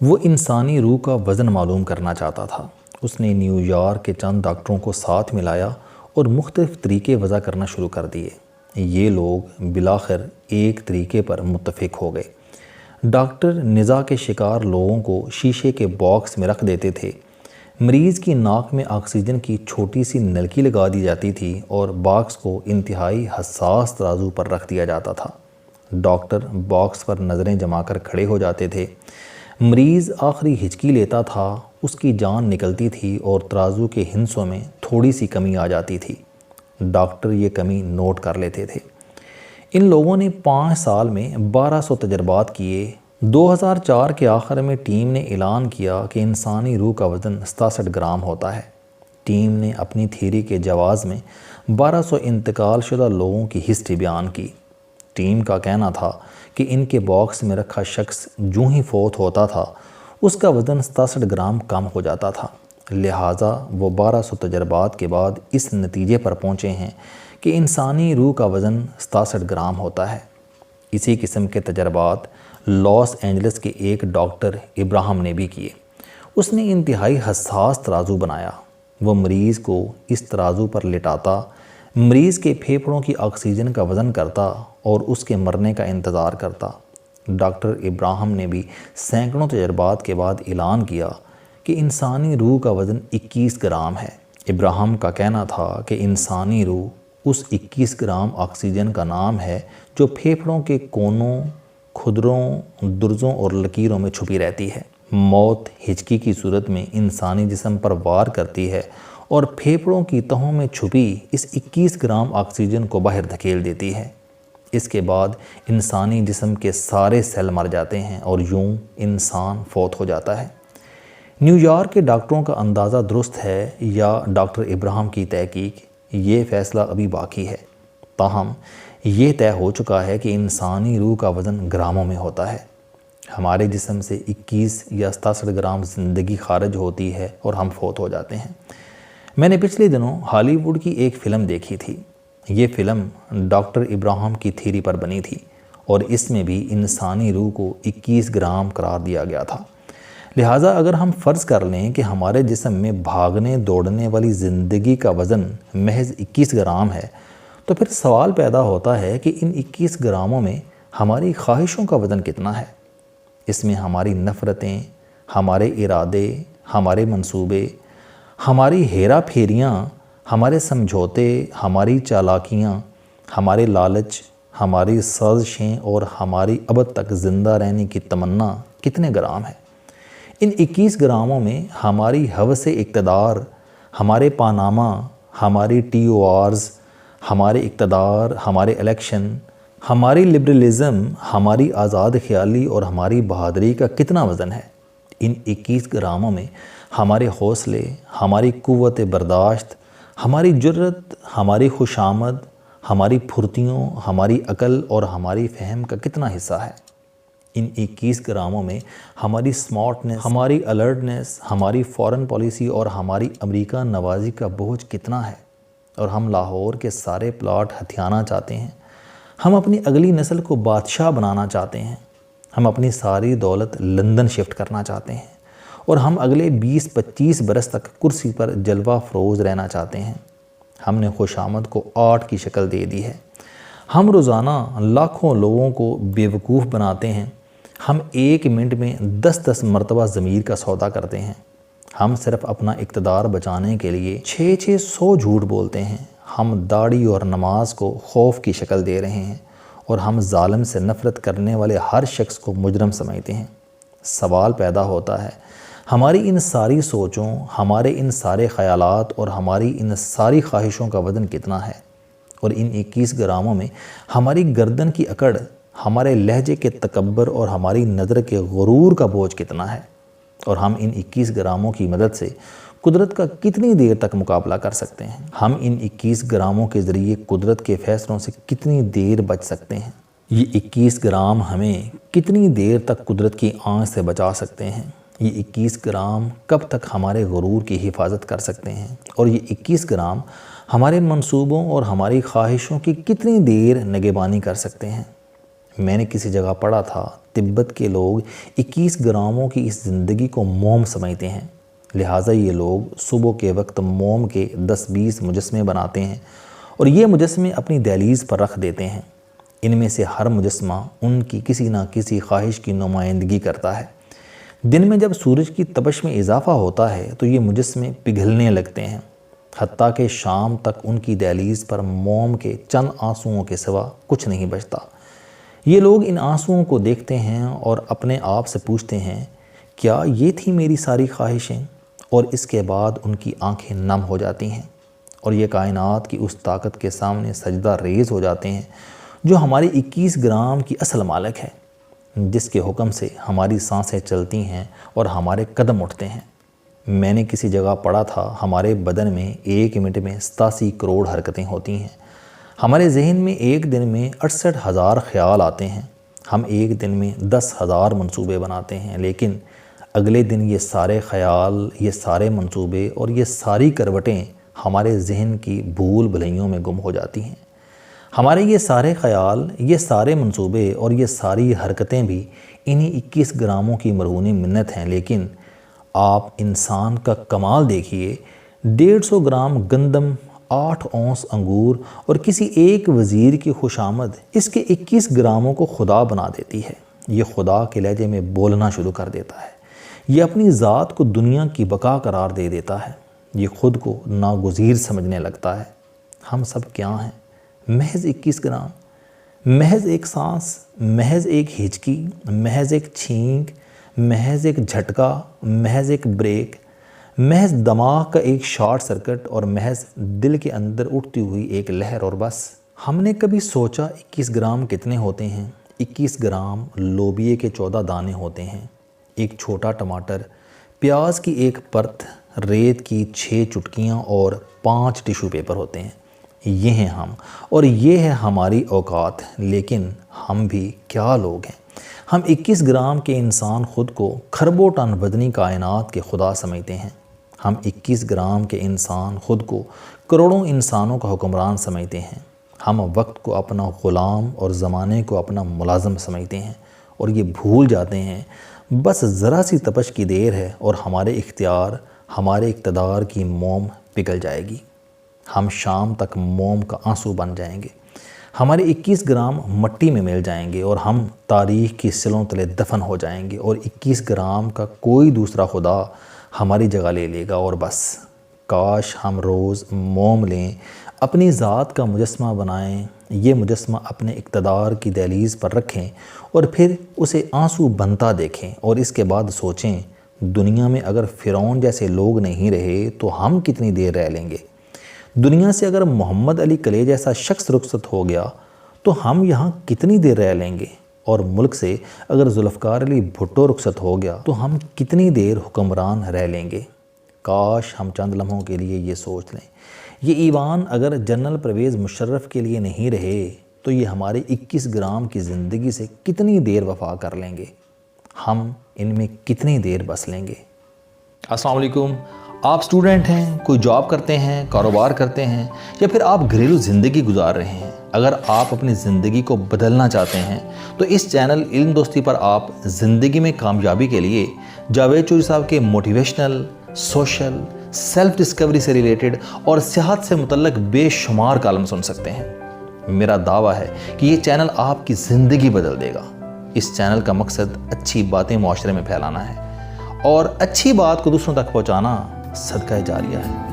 وہ انسانی روح کا وزن معلوم کرنا چاہتا تھا۔ اس نے نیو یارک کے چند ڈاکٹروں کو ساتھ ملایا اور مختلف طریقے وضع کرنا شروع کر دیے۔ یہ لوگ بالآخر ایک طریقے پر متفق ہو گئے۔ ڈاکٹر نزا کے شکار لوگوں کو شیشے کے باکس میں رکھ دیتے تھے۔ مریض کی ناک میں آکسیجن کی چھوٹی سی نلکی لگا دی جاتی تھی اور باکس کو انتہائی حساس ترازو پر رکھ دیا جاتا تھا۔ ڈاکٹر باکس پر نظریں جما کر کھڑے ہو جاتے تھے۔ مریض آخری ہچکی لیتا تھا، اس کی جان نکلتی تھی اور ترازو کے ہندسوں میں تھوڑی سی کمی آ جاتی تھی۔ ڈاکٹر یہ کمی نوٹ کر لیتے تھے۔ ان لوگوں نے 5 سال میں 1200 تجربات کیے۔ 2004 کے آخر میں ٹیم نے اعلان کیا کہ انسانی روح کا وزن 67 گرام ہوتا ہے۔ ٹیم نے اپنی تھیوری کے جواز میں 1200 انتقال شدہ لوگوں کی ہسٹری بیان کی۔ ٹیم کا کہنا تھا کہ ان کے باکس میں رکھا شخص جو ہی فوت ہوتا تھا اس کا وزن 67 گرام کم ہو جاتا تھا، لہٰذا وہ 1200 تجربات کے بعد اس نتیجے پر پہنچے ہیں کہ انسانی روح کا وزن 67 گرام ہوتا ہے۔ اسی قسم کے تجربات لاس اینجلس کے ایک ڈاکٹر ابراہم نے بھی کیے۔ اس نے انتہائی حساس ترازو بنایا۔ وہ مریض کو اس ترازو پر لٹاتا، مریض کے پھیپھڑوں کی آکسیجن کا وزن کرتا اور اس کے مرنے کا انتظار کرتا۔ ڈاکٹر ابراہم نے بھی سینکڑوں تجربات کے بعد اعلان کیا کہ انسانی روح کا وزن 21 گرام ہے۔ ابراہم کا کہنا تھا کہ انسانی روح اس 21 گرام آکسیجن کا نام ہے جو پھیپھڑوں کے کونوں، کھدروں، درزوں اور لکیروں میں چھپی رہتی ہے۔ موت ہچکی کی صورت میں انسانی جسم پر وار کرتی ہے اور پھیپھڑوں کی تہوں میں چھپی اس 21 گرام آکسیجن کو باہر دھکیل دیتی ہے۔ اس کے بعد انسانی جسم کے سارے سیل مر جاتے ہیں اور یوں انسان فوت ہو جاتا ہے۔ نیو یارک کے ڈاکٹروں کا اندازہ درست ہے یا ڈاکٹر ابراہم کی تحقیق، یہ فیصلہ ابھی باقی ہے۔ تاہم یہ طے ہو چکا ہے کہ انسانی روح کا وزن گراموں میں ہوتا ہے۔ ہمارے جسم سے 21 یا 67 گرام زندگی خارج ہوتی ہے اور ہم فوت ہو جاتے ہیں۔ میں نے پچھلے دنوں ہالی ووڈ کی ایک فلم دیکھی تھی۔ یہ فلم ڈاکٹر ابراہم کی تھیوری پر بنی تھی اور اس میں بھی انسانی روح کو 21 گرام قرار دیا گیا تھا۔ لہٰذا اگر ہم فرض کر لیں کہ ہمارے جسم میں بھاگنے دوڑنے والی زندگی کا وزن محض 21 گرام ہے تو پھر سوال پیدا ہوتا ہے کہ ان 21 گراموں میں ہماری خواہشوں کا وزن کتنا ہے؟ اس میں ہماری نفرتیں، ہمارے ارادے، ہمارے منصوبے، ہماری ہیرا پھیریاں، ہمارے سمجھوتے، ہماری چالاکیاں، ہمارے لالچ، ہماری سازشیں اور ہماری ابد تک زندہ رہنے کی تمنا کتنے گرام ہے؟ ان 21 گراموں میں ہماری ہوس اقتدار، ہمارے پاناما، ہماری TORs، ہمارے اقتدار، ہمارے الیکشن، ہماری لبرلزم، ہماری آزاد خیالی اور ہماری بہادری کا کتنا وزن ہے؟ ان 21 گراموں میں ہمارے حوصلے، ہماری قوت برداشت، ہماری جرت، ہماری خوشامد، ہماری پھرتیوں، ہماری عقل اور ہماری فہم کا کتنا حصہ ہے؟ ان 21 گراموں میں ہماری سمارٹنس، ہماری الرٹنس، ہماری فارن پالیسی اور ہماری امریکہ نوازی کا بوجھ کتنا ہے؟ اور ہم لاہور کے سارے پلاٹ ہتھیانا چاہتے ہیں۔ ہم اپنی اگلی نسل کو بادشاہ بنانا چاہتے ہیں۔ ہم اپنی ساری دولت لندن شفٹ کرنا چاہتے ہیں اور ہم اگلے 20-25 برس تک کرسی پر جلوہ فروز رہنا چاہتے ہیں۔ ہم نے خوشامد کو آرٹ کی شکل دے دی ہے۔ ہم روزانہ لاکھوں لوگوں کو بیوقوف بناتے ہیں۔ ہم 1 منٹ میں 10 مرتبہ ضمیر کا سودا کرتے ہیں۔ ہم صرف اپنا اقتدار بچانے کے لیے 600 جھوٹ بولتے ہیں۔ ہم داڑھی اور نماز کو خوف کی شکل دے رہے ہیں اور ہم ظالم سے نفرت کرنے والے ہر شخص کو مجرم سمجھتے ہیں۔ سوال پیدا ہوتا ہے، ہماری ان ساری سوچوں، ہمارے ان سارے خیالات اور ہماری ان ساری خواہشوں کا وزن کتنا ہے؟ اور ان 21 گراموں میں ہماری گردن کی اکڑ، ہمارے لہجے کے تکبر اور ہماری نظر کے غرور کا بوجھ کتنا ہے؟ اور ہم ان 21 گراموں کی مدد سے قدرت کا کتنی دیر تک مقابلہ کر سکتے ہیں؟ ہم ان 21 گراموں کے ذریعے قدرت کے فیصلوں سے کتنی دیر بچ سکتے ہیں؟ یہ 21 گرام ہمیں کتنی دیر تک قدرت کی آنچ سے بچا سکتے ہیں؟ یہ 21 گرام کب تک ہمارے غرور کی حفاظت کر سکتے ہیں؟ اور یہ 21 گرام ہمارے منصوبوں اور ہماری خواہشوں کی کتنی دیر نگہبانی کر سکتے ہیں؟ میں نے کسی جگہ پڑھا تھا تبت کے لوگ 21 گراموں کی اس زندگی کو موم سمجھتے ہیں، لہٰذا یہ لوگ صبح کے وقت موم کے 10-20 مجسمے بناتے ہیں اور یہ مجسمے اپنی دہلیز پر رکھ دیتے ہیں۔ ان میں سے ہر مجسمہ ان کی کسی نہ کسی خواہش کی نمائندگی کرتا ہے۔ دن میں جب سورج کی تپش میں اضافہ ہوتا ہے تو یہ مجسمے پگھلنے لگتے ہیں، حتیٰ کہ شام تک ان کی دہلیز پر موم کے چند آنسوؤں کے سوا کچھ نہیں بچتا۔ یہ لوگ ان آنسوؤں کو دیکھتے ہیں اور اپنے آپ سے پوچھتے ہیں، کیا یہ تھی میری ساری خواہشیں؟ اور اس کے بعد ان کی آنکھیں نم ہو جاتی ہیں اور یہ کائنات کی اس طاقت کے سامنے سجدہ ریز ہو جاتے ہیں جو ہمارے 21 گرام کی اصل مالک ہے، جس کے حکم سے ہماری سانسیں چلتی ہیں اور ہمارے قدم اٹھتے ہیں۔ میں نے کسی جگہ پڑھا تھا ہمارے بدن میں 1 منٹ میں 87 کروڑ حرکتیں ہوتی ہیں۔ ہمارے ذہن میں ایک دن میں 68,000 خیال آتے ہیں۔ ہم ایک دن میں 10,000 منصوبے بناتے ہیں، لیکن اگلے دن یہ سارے خیال، یہ سارے منصوبے اور یہ ساری کروٹیں ہمارے ذہن کی بھول بھلائیوں میں گم ہو جاتی ہیں۔ ہمارے یہ سارے خیال، یہ سارے منصوبے اور یہ ساری حرکتیں بھی انہی 21 گراموں کی مرہون منت ہیں، لیکن آپ انسان کا کمال دیکھیے، 150 گرام گندم، 8 اونس انگور اور کسی ایک وزیر کی خوشامد اس کے 21 گراموں کو خدا بنا دیتی ہے۔ یہ خدا کے لہجے میں بولنا شروع کر دیتا ہے، یہ اپنی ذات کو دنیا کی بقا قرار دے دیتا ہے، یہ خود کو ناگزیر سمجھنے لگتا ہے۔ ہم سب کیا ہیں؟ محض 21 گرام، محض ایک سانس، محض ایک ہچکی، محض ایک چھینک، محض ایک جھٹکا، محض ایک بریک، محض دماغ کا ایک شارٹ سرکٹ اور محض دل کے اندر اٹھتی ہوئی ایک لہر، اور بس۔ ہم نے کبھی سوچا 21 گرام کتنے ہوتے ہیں؟ 21 گرام لوبیے کے 14 دانے ہوتے ہیں، ایک چھوٹا ٹماٹر، پیاز کی ایک پرت، ریت کی 6 چٹکیاں اور 5 ٹیشو پیپر ہوتے ہیں۔ یہ ہیں ہم اور یہ ہے ہماری اوقات، لیکن ہم بھی کیا لوگ ہیں۔ ہم 21 گرام کے انسان خود کو کھربوں ٹن وزنی کائنات کے خدا سمجھتے ہیں۔ ہم 21 گرام کے انسان خود کو کروڑوں انسانوں کا حکمران سمجھتے ہیں۔ ہم وقت کو اپنا غلام اور زمانے کو اپنا ملازم سمجھتے ہیں اور یہ بھول جاتے ہیں بس ذرا سی تپش کی دیر ہے اور ہمارے اختیار، ہمارے اقتدار کی موم پگھل جائے گی۔ ہم شام تک موم کا آنسو بن جائیں گے، ہمارے 21 گرام مٹی میں مل جائیں گے اور ہم تاریخ کی سلوں تلے دفن ہو جائیں گے اور 21 گرام کا کوئی دوسرا خدا ہماری جگہ لے لے گا، اور بس کاش ہم روز موم لیں، اپنی ذات کا مجسمہ بنائیں، یہ مجسمہ اپنے اقتدار کی دہلیز پر رکھیں اور پھر اسے آنسو بنتا دیکھیں اور اس کے بعد سوچیں، دنیا میں اگر فرعون جیسے لوگ نہیں رہے تو ہم کتنی دیر رہ لیں گے؟ دنیا سے اگر محمد علی کلے جیسا شخص رخصت ہو گیا تو ہم یہاں کتنی دیر رہ لیں گے؟ اور ملک سے اگر ذوالفقار علی بھٹو رخصت ہو گیا تو ہم کتنی دیر حکمران رہ لیں گے؟ کاش ہم چند لمحوں کے لیے یہ سوچ لیں، یہ ایوان اگر جنرل پرویز مشرف کے لیے نہیں رہے تو یہ ہمارے 21 گرام کی زندگی سے کتنی دیر وفا کر لیں گے؟ ہم ان میں کتنی دیر بس لیں گے؟ السلام علیکم۔ آپ سٹوڈنٹ ہیں، کوئی جاب کرتے ہیں، کاروبار کرتے ہیں، یا پھر آپ گھریلو زندگی گزار رہے ہیں۔ اگر آپ اپنی زندگی کو بدلنا چاہتے ہیں تو اس چینل علم دوستی پر آپ زندگی میں کامیابی کے لیے جاوید چوہری صاحب کے موٹیویشنل، سوشل، سیلف ڈسکوری سے ریلیٹڈ اور صحت سے متعلق بے شمار کالم سن سکتے ہیں۔ میرا دعویٰ ہے کہ یہ چینل آپ کی زندگی بدل دے گا۔ اس چینل کا مقصد اچھی باتیں معاشرے میں پھیلانا ہے اور اچھی بات کو دوسروں تک پہنچانا صدقہ جاریہ ہے۔